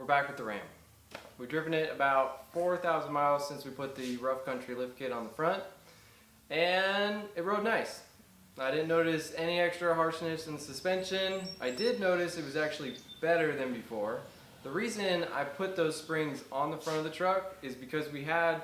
we're back with the Ram. We've driven it about 4,000 miles since we put the Rough Country lift kit on the front, and it rode nice. I didn't notice any extra harshness in the suspension. I did notice it was actually better than before. The reason I put those springs on the front of the truck is because we had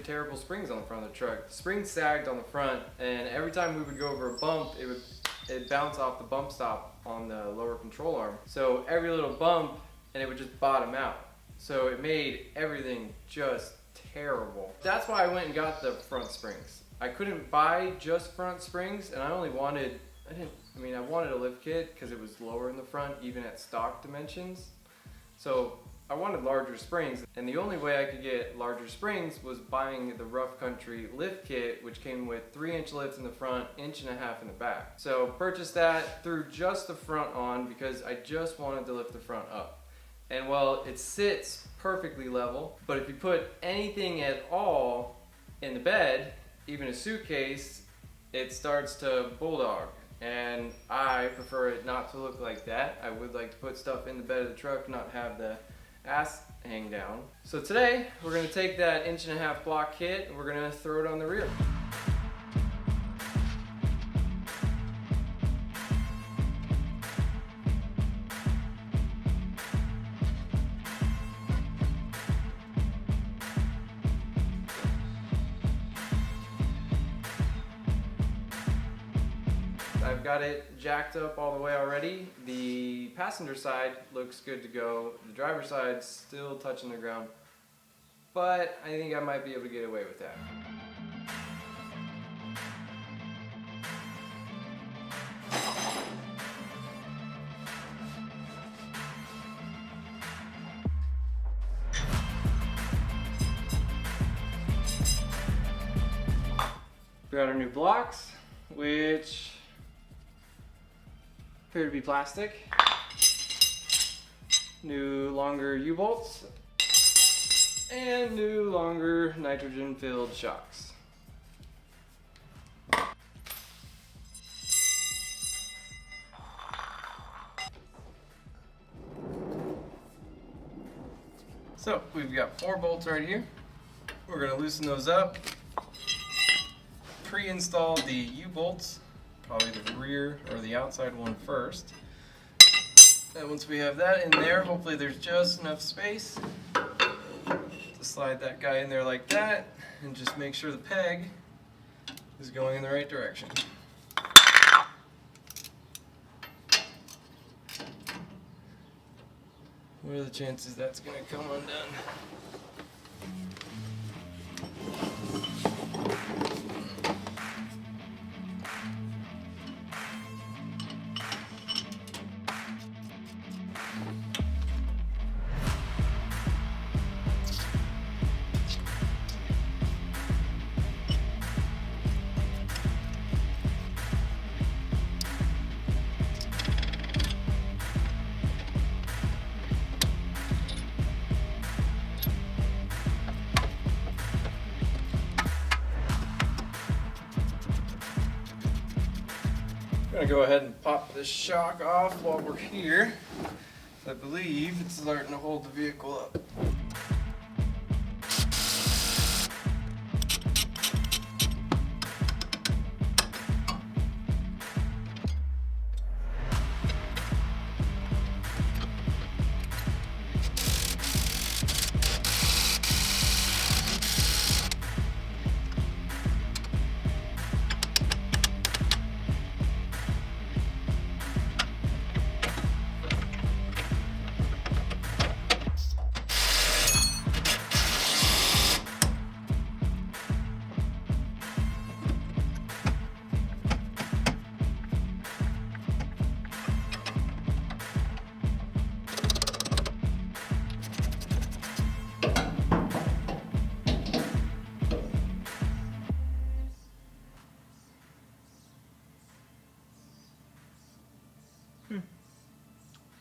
terrible springs on the front of the truck. The springs sagged on the front, and every time we would go over a bump, it'd bounce off the bump stop on the lower control arm. So every little bump, and it would just bottom out. So it made everything just terrible. That's why I went and got the front springs. I couldn't buy just front springs, and I wanted a lift kit because it was lower in the front, even at stock dimensions. So I wanted larger springs, and the only way I could get larger springs was buying the Rough Country lift kit, which came with 3-inch lifts in the front, 1.5 inches in the back. So purchased that, threw just the front on because I just wanted to lift the front up. And well, it sits perfectly level, but if you put anything at all in the bed, even a suitcase, it starts to bulldog. And I prefer it not to look like that. I would like to put stuff in the bed of the truck, not have the ass hang down. So today, we're gonna take that 1.5 inch block kit and we're gonna throw it on the rear. I've got it jacked up all the way already. The passenger side looks good to go. The driver's side's still touching the ground, but I think I might be able to get away with that. We got our new blocks, which appear to be plastic. New longer U-bolts and new longer nitrogen filled shocks. So we've got 4 bolts right here. We're going to loosen those up, pre-install the U-bolts, probably the rear or the outside one first. And once we have that in there, hopefully there's just enough space to slide that guy in there like that, and just make sure the peg is going in the right direction. What are the chances that's going to come undone? I'm gonna go ahead and pop this shock off while we're here. I believe it's starting to hold the vehicle up.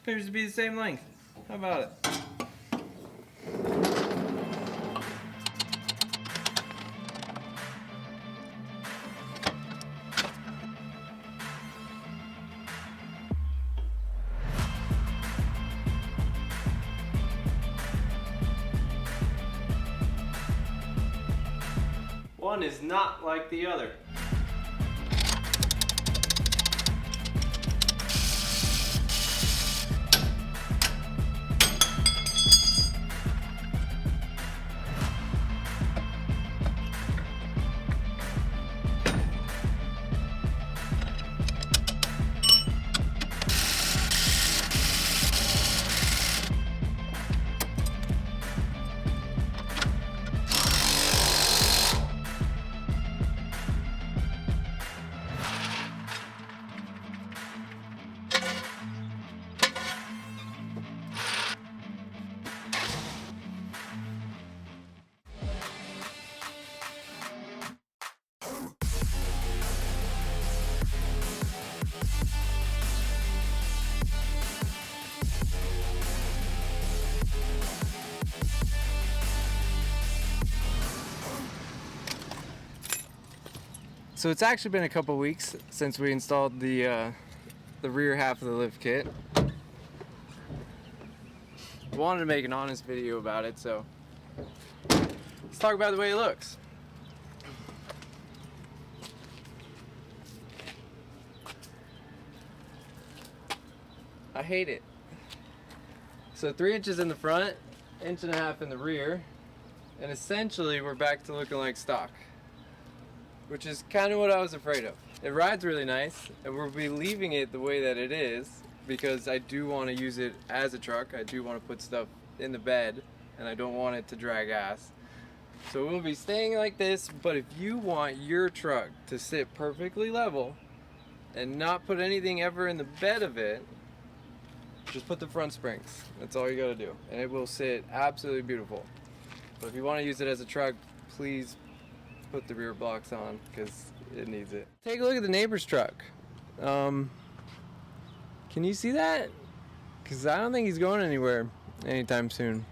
Appears to be the same length. How about it? One is not like the other. So it's actually been a couple weeks since we installed the rear half of the lift kit. I wanted to make an honest video about it, so let's talk about the way it looks. I hate it. So 3 inches in the front, 1.5 inches in the rear, and essentially we're back to looking like stock, which is kind of what I was afraid of. It rides really nice, and we'll be leaving it the way that it is because I do want to use it as a truck. I do want to put stuff in the bed, and I don't want it to drag ass. So we'll be staying like this, but if you want your truck to sit perfectly level and not put anything ever in the bed of it, just put the front springs. That's all you gotta do, and it will sit absolutely beautiful. But if you want to use it as a truck, please put the rear blocks on because it needs it. Take a look at the neighbor's truck. Can you see that? Because I don't think he's going anywhere anytime soon.